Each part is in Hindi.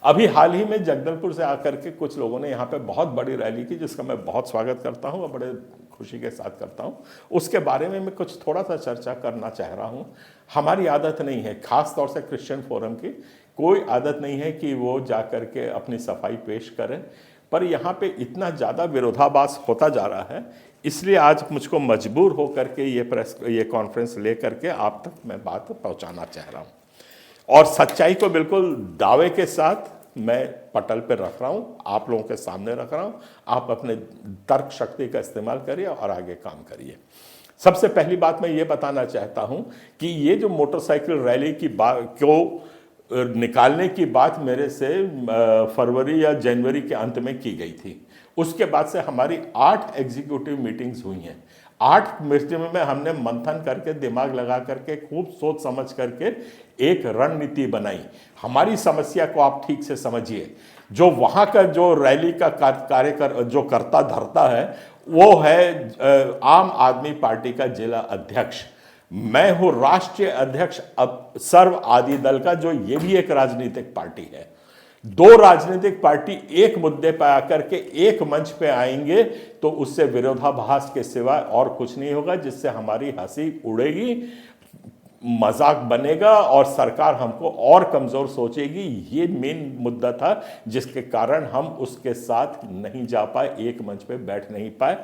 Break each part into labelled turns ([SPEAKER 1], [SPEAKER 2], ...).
[SPEAKER 1] अभी हाल ही में जगदलपुर से आकर के कुछ लोगों ने यहाँ पे बहुत बड़ी रैली की, जिसका मैं बहुत स्वागत करता हूँ और बड़े खुशी के साथ करता हूँ। उसके बारे में मैं कुछ थोड़ा सा चर्चा करना चाह रहा हूँ। हमारी आदत नहीं है, खास तौर से क्रिश्चियन फोरम की कोई आदत नहीं है कि वो जा कर के अपनी सफाई पेश करें, पर यहाँ पे इतना ज़्यादा विरोधाभास होता जा रहा है, इसलिए आज मुझको मजबूर होकर के ये कॉन्फ्रेंस ले करके आप तक मैं बात पहुँचाना चाह रहा हूँ और सच्चाई को बिल्कुल दावे के साथ मैं पटल पे रख रहा हूँ, आप लोगों के सामने रख रहा हूँ। आप अपने तर्क शक्ति का इस्तेमाल करिए और आगे काम करिए। सबसे पहली बात मैं ये बताना चाहता हूँ कि ये जो मोटरसाइकिल रैली की बात को निकालने की बात मेरे से फरवरी या जनवरी के अंत में की गई थी। उसके बाद से हमारी 8 एग्जीक्यूटिव मीटिंग्स हुई हैं। 8 मीटिंग में हमने मंथन करके, दिमाग लगा करके, खूब सोच समझ करके एक रणनीति बनाई। हमारी समस्या को आप ठीक से समझिए। जो वहाँ का जो रैली का जो करता धरता है वो है आम आदमी पार्टी का जिला अध्यक्ष। मैं हूँ राष्ट्रीय अध्यक्ष अब सर्व आदि दल का, जो ये भी एक राजनीतिक पार्टी है। 2 राजनीतिक पार्टी एक मुद्दे पर आकर के एक मंच पे आएंगे तो उससे विरोधाभास के सिवा और कुछ नहीं होगा, जिससे हमारी हंसी उड़ेगी, मजाक बनेगा और सरकार हमको और कमजोर सोचेगी। ये मेन मुद्दा था जिसके कारण हम उसके साथ नहीं जा पाए, एक मंच पे बैठ नहीं पाए।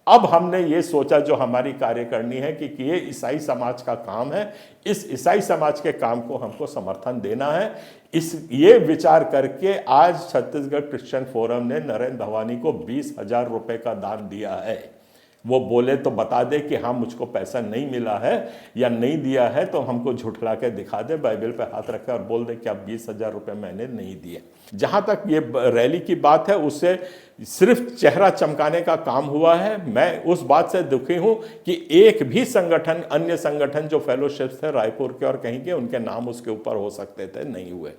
[SPEAKER 1] अब हमने ये सोचा, जो हमारी कार्यकारिणी है, कि ये ईसाई समाज का काम है, इस ईसाई समाज के काम को हमको समर्थन देना है। ये विचार करके आज छत्तीसगढ़ क्रिश्चियन फोरम ने नरेंद्र धवानी को 20,000 रुपए का दान दिया है। वो बोले तो बता दे कि हाँ मुझको पैसा नहीं मिला है या नहीं दिया है, तो हमको झुठला के दिखा दे, बाइबल पे हाथ रखे और बोल दे कि अब 20,000 रुपये मैंने नहीं दिए। जहाँ तक ये रैली की बात है, उससे सिर्फ चेहरा चमकाने का काम हुआ है। मैं उस बात से दुखी हूँ कि एक भी संगठन, अन्य संगठन जो फेलोशिप थे रायपुर के और कहीं के, उनके नाम उसके ऊपर हो सकते थे, नहीं हुए।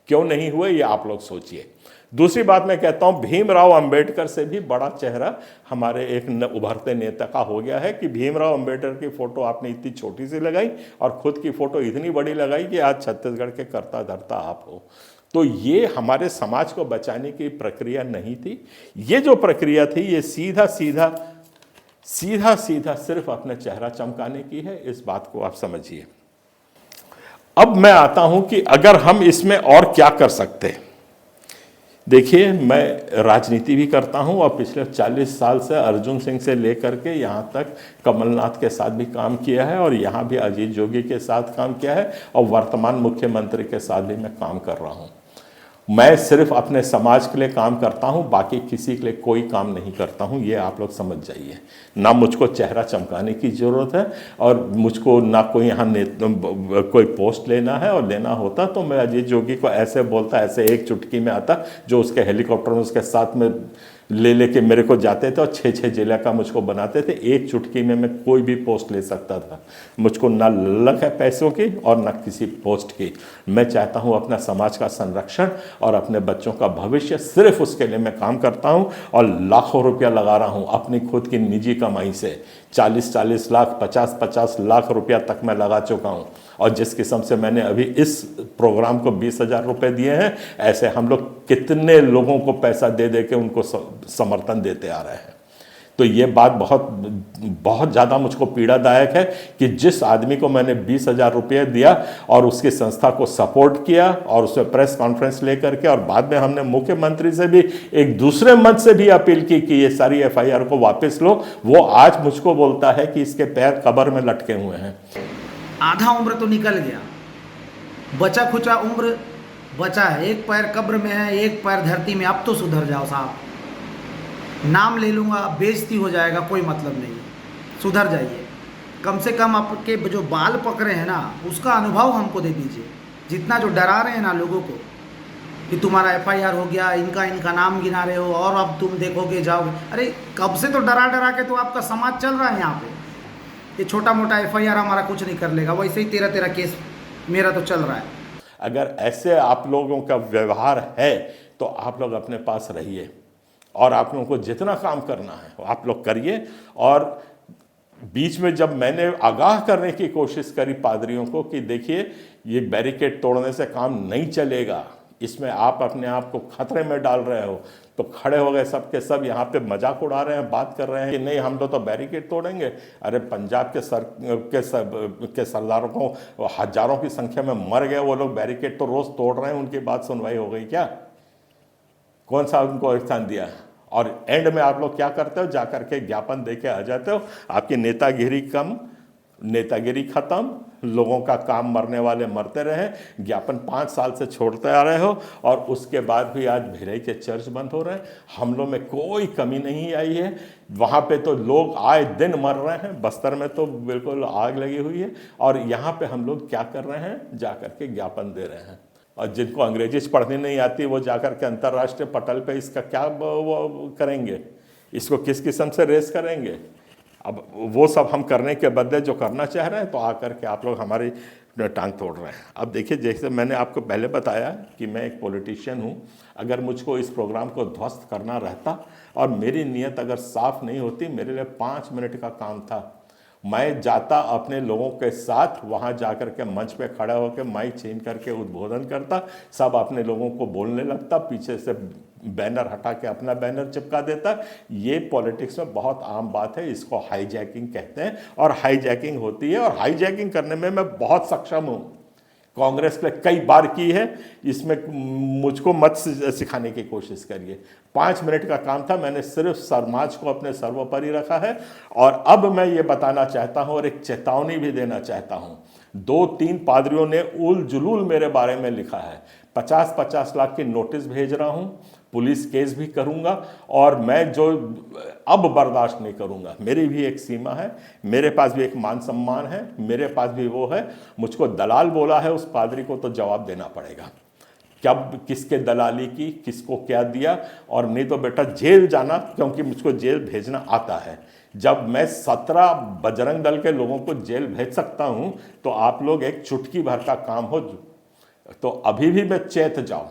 [SPEAKER 1] क्यों नहीं हुए ये आप लोग सोचिए। दूसरी बात मैं कहता हूं, भीमराव अंबेडकर से भी बड़ा चेहरा हमारे एक उभरते नेता का हो गया है कि भीमराव अंबेडकर की फोटो आपने इतनी छोटी सी लगाई और खुद की फोटो इतनी बड़ी लगाई कि आज छत्तीसगढ़ के करता धरता आप हो। तो ये हमारे समाज को बचाने की प्रक्रिया नहीं थी। ये जो प्रक्रिया थी ये सीधा सीधा सिर्फ अपने चेहरा चमकाने की है। इस बात को आप समझिए। अब मैं आता हूं कि अगर हम इसमें और क्या कर सकते हैं। देखिए, मैं राजनीति भी करता हूं और पिछले 40 साल से अर्जुन सिंह से लेकर के यहाँ तक कमलनाथ के साथ भी काम किया है और यहाँ भी अजीत जोगी के साथ काम किया है और वर्तमान मुख्यमंत्री के साथ भी मैं काम कर रहा हूँ। मैं सिर्फ अपने समाज के लिए काम करता हूं, बाकी किसी के लिए कोई काम नहीं करता हूं, ये आप लोग समझ जाइए। ना मुझको चेहरा चमकाने की ज़रूरत है और मुझको ना कोई यहाँ कोई पोस्ट लेना है, और लेना होता तो मैं अजीत जोगी को ऐसे बोलता, ऐसे एक चुटकी में आता, जो उसके हेलीकॉप्टर में उसके साथ में लेके मेरे को जाते थे और 6-6 जिला का मुझको बनाते थे। एक चुटकी में मैं कोई भी पोस्ट ले सकता था। मुझको ना ललक है पैसों की और ना किसी पोस्ट की। मैं चाहता हूं अपना समाज का संरक्षण और अपने बच्चों का भविष्य, सिर्फ उसके लिए मैं काम करता हूं और लाखों रुपया लगा रहा हूं अपनी खुद की निजी कमाई से। 40-40 लाख, 50-50 लाख रुपया तक मैं लगा चुका हूं। और जिस किस्म से मैंने अभी इस प्रोग्राम को 20,000 रुपये दिए हैं, ऐसे हम लोग कितने लोगों को पैसा दे दे के उनको समर्थन देते आ रहे हैं। तो ये बात बहुत ज़्यादा मुझको पीड़ादायक है कि जिस आदमी को मैंने 20,000 रुपये दिया और उसकी संस्था को सपोर्ट किया और उसमें प्रेस कॉन्फ्रेंस लेकर के, और बाद में हमने मुख्यमंत्री से भी एक दूसरे मंच से भी अपील की कि ये सारी FIR को वापस लो, वो आज मुझको बोलता है कि इसके पैर कब्र में लटके हुए हैं।
[SPEAKER 2] आधा उम्र तो निकल गया, बचा खुचा उम्र बचा है। एक पैर कब्र में है, एक पैर धरती में। अब तो सुधर जाओ साहब। नाम ले लूँगा, बेइज्जती हो जाएगा, कोई मतलब नहीं। सुधर जाइए। कम से कम आपके जो बाल पकड़े हैं ना, उसका अनुभव हमको दे दीजिए। जितना जो डरा रहे हैं ना लोगों को कि तुम्हारा FIR हो गया, इनका नाम गिना रहे हो और अब तुम देखोगे जाओगे। अरे कब से तो डरा के तो आपका समाज चल रहा है यहाँ पे। ये छोटा मोटा FIR हमारा कुछ नहीं कर लेगा, वैसे ही 13 केस मेरा तो चल रहा है।
[SPEAKER 1] अगर ऐसे आप लोगों का व्यवहार है तो आप लोग अपने पास रहिए और आप लोगों को जितना काम करना है आप लोग करिए। और बीच में जब मैंने आगाह करने की कोशिश करी पादरियों को कि देखिए ये बैरिकेड तोड़ने से काम नहीं चलेगा, इसमें आप अपने आप को खतरे में डाल रहे हो। तो खड़े हो गए सब के सब यहाँ पे मजाक उड़ा रहे हैं, बात कर रहे हैं कि नहीं हम लोग तो बैरिकेड तोड़ेंगे। अरे पंजाब के सरदारों को हजारों की संख्या में मर गए, वो लोग बैरिकेड तो रोज तोड़ रहे हैं, उनकी बात सुनवाई हो गई क्या? कौन सा उनको स्थान दिया? और एंड में आप लोग क्या करते हो? जाकर के ज्ञापन दे के आ जाते हो। आपकी नेतागिरी कम, नेतागिरी खत्म, लोगों का काम मरने वाले मरते रहे, ज्ञापन 5 साल से छोड़ते आ रहे हो, और उसके बाद भी आज भिलाई के चर्च बंद हो रहे हैं। हमलों में कोई कमी नहीं आई है, वहाँ पे तो लोग आए दिन मर रहे हैं, बस्तर में तो बिल्कुल आग लगी हुई है, और यहाँ पे हम लोग क्या कर रहे हैं? जाकर के ज्ञापन दे रहे हैं। और जिनको अंग्रेजी पढ़नी नहीं आती वो जाकर के अंतर्राष्ट्रीय पटल पे इसका क्या वो करेंगे? इसको किस किस्म से रेस करेंगे? अब वो सब हम करने के बदले जो करना चाह रहे हैं, तो आकर के आप लोग हमारी टांग तोड़ रहे हैं। अब देखिए, जैसे मैंने आपको पहले बताया कि मैं एक पॉलिटिशियन हूँ, अगर मुझको इस प्रोग्राम को ध्वस्त करना रहता और मेरी नीयत अगर साफ नहीं होती, मेरे लिए 5 मिनट का काम था। मैं जाता अपने लोगों के साथ, वहाँ जाकर के मंच पे खड़ा होकर माइक छीन करके उद्बोधन करता, सब अपने लोगों को बोलने लगता, पीछे से बैनर हटा के अपना बैनर चिपका देता। ये पॉलिटिक्स में बहुत आम बात है, इसको हाईजैकिंग कहते हैं, और हाईजैकिंग होती है, और हाईजैकिंग करने में मैं बहुत सक्षम हूँ। कांग्रेस ने कई बार की है, इसमें मुझको मत सिखाने की कोशिश करिए। 5 मिनट का काम था, मैंने सिर्फ समाज को अपने सर्वोपरि रखा है। और अब मैं ये बताना चाहता हूँ और एक चेतावनी भी देना चाहता हूँ। 2-3 पादरियों ने उल जुलूल मेरे बारे में लिखा है, 50-50 लाख की नोटिस भेज रहा हूँ, पुलिस केस भी करूंगा, और मैं जो अब बर्दाश्त नहीं करूंगा। मेरी भी एक सीमा है, मेरे पास भी एक मान सम्मान है, मेरे पास भी वो है। मुझको दलाल बोला है, उस पादरी को तो जवाब देना पड़ेगा, कब किसके दलाली की, किसको क्या दिया, और नहीं तो बेटा जेल जाना, क्योंकि मुझको जेल भेजना आता है। जब मैं 17 बजरंग दल के लोगों को जेल भेज सकता हूं, तो आप लोग एक चुटकी भर का काम हो तो अभी भी मैं चेत जाऊं।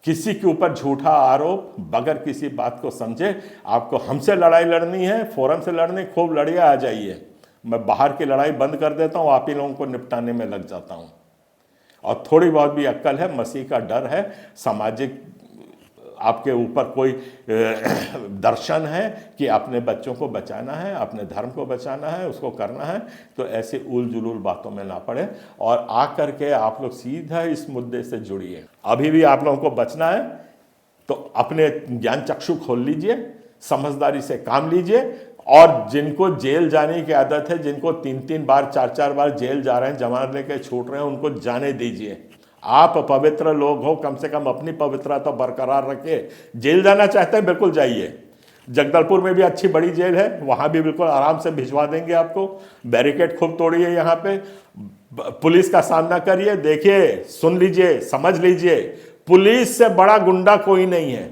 [SPEAKER 1] किसी के ऊपर झूठा आरोप बगैर किसी बात को समझे, आपको हमसे लड़ाई लड़नी है, फोरम से लड़नी, खूब लड़िए, आ जाइए। मैं बाहर की लड़ाई बंद कर देता हूँ, आप ही लोगों को निपटाने में लग जाता हूँ। और थोड़ी बहुत भी अक्ल है, मसीह का डर है, सामाजिक आपके ऊपर कोई दर्शन है कि अपने बच्चों को बचाना है, अपने धर्म को बचाना है, उसको करना है, तो ऐसे उल जुलूल बातों में ना पड़े, और आकर के आप लोग सीधा इस मुद्दे से जुड़िए। अभी भी आप लोगों को बचना है तो अपने ज्ञान चक्षु खोल लीजिए, समझदारी से काम लीजिए, और जिनको जेल जाने की आदत है, जिनको 3-3 बार 4-4 बार जेल जा रहे हैं, जमानत लेके छूट रहे हैं, उनको जाने दीजिए। आप पवित्र लोग हो, कम से कम अपनी पवित्रता तो बरकरार रखिए। जेल जाना चाहते हैं, बिल्कुल जाइए। जगदलपुर में भी अच्छी बड़ी जेल है, वहां भी बिल्कुल आराम से भिजवा देंगे आपको। बैरिकेड खूब तोड़िए, यहाँ पे पुलिस का सामना करिए, देखिए, सुन लीजिए, समझ लीजिए, पुलिस से बड़ा गुंडा कोई नहीं है।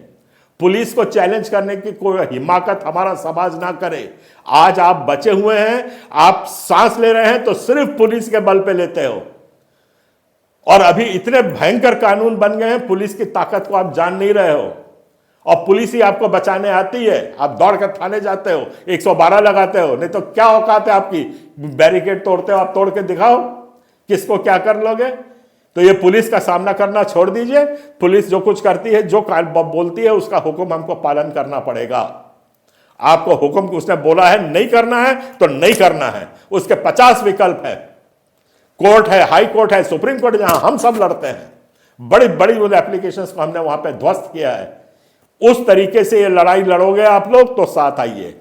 [SPEAKER 1] पुलिस को चैलेंज करने की कोई हिमाकत हमारा समाज ना करे। आज आप बचे हुए हैं, आप सांस ले रहे हैं तो सिर्फ पुलिस के बल पे लेते हो, और अभी इतने भयंकर कानून बन गए हैं, पुलिस की ताकत को आप जान नहीं रहे हो, और पुलिस ही आपको बचाने आती है। आप दौड़कर थाने जाते हो, 112 लगाते हो, नहीं तो क्या औकात है आपकी? बैरिकेड तोड़ते हो, आप तोड़ के दिखाओ, किसको क्या कर लोगे? तो ये पुलिस का सामना करना छोड़ दीजिए। पुलिस जो कुछ करती है, जो बोलती है, उसका हुक्म हमको पालन करना पड़ेगा। आपको हुक्म उसने बोला है, नहीं करना है तो नहीं करना है, उसके 50 विकल्प है। कोर्ट है, हाई कोर्ट है, सुप्रीम कोर्ट, जहां हम सब लड़ते हैं। बड़ी बड़ी एप्लीकेशंस को हमने वहां पे ध्वस्त किया है। उस तरीके से ये लड़ाई लड़ोगे आप लोग तो साथ आइए,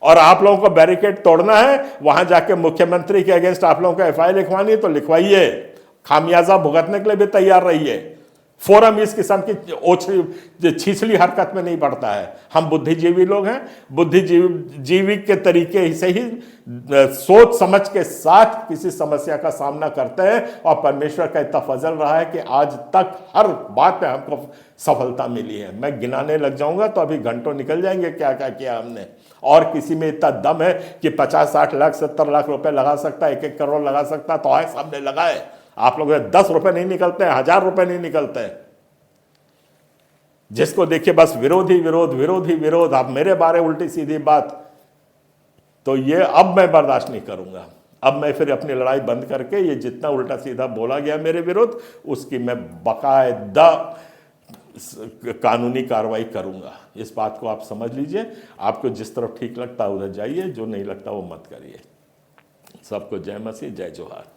[SPEAKER 1] और आप लोगों को बैरिकेड तोड़ना है, वहां जाके मुख्यमंत्री के अगेंस्ट आप लोगों को एफआईआर लिखवानी है तो लिखवाइए, खामियाजा भुगतने के लिए भी तैयार रहिए। फोरम इस किस्म की छिछली हरकत में नहीं बढ़ता है। हम बुद्धिजीवी लोग हैं, बुद्धिजीवी के तरीके से ही सोच समझ के साथ किसी समस्या का सामना करते हैं, और परमेश्वर का इतना फजल रहा है कि आज तक हर बात पे हमको सफलता मिली है। मैं गिनाने लग जाऊंगा तो अभी घंटों निकल जाएंगे क्या क्या किया हमने। और किसी में इतना दम है कि 50-60 लाख 70 लाख रुपए लगा सकता है, 1-1 करोड़ लगा सकता है, तो आए सामने लगाए। आप लोग 10 रुपए नहीं निकलते हैं, 1000 रुपए नहीं निकलते हैं। जिसको देखिए बस विरोधी विरोध, विरोधी विरोध, आप मेरे बारे उल्टी सीधी बात, तो ये अब मैं बर्दाश्त नहीं करूंगा। अब मैं फिर अपनी लड़ाई बंद करके ये जितना उल्टा सीधा बोला गया मेरे विरुद्ध उसकी मैं बाकायदा कानूनी कार्रवाई करूंगा। इस बात को आप समझ लीजिए। आपको जिस तरफ ठीक लगता है उधर जाइए, जो नहीं लगता वो मत करिए। सबको जय मसीह, जय जोहार।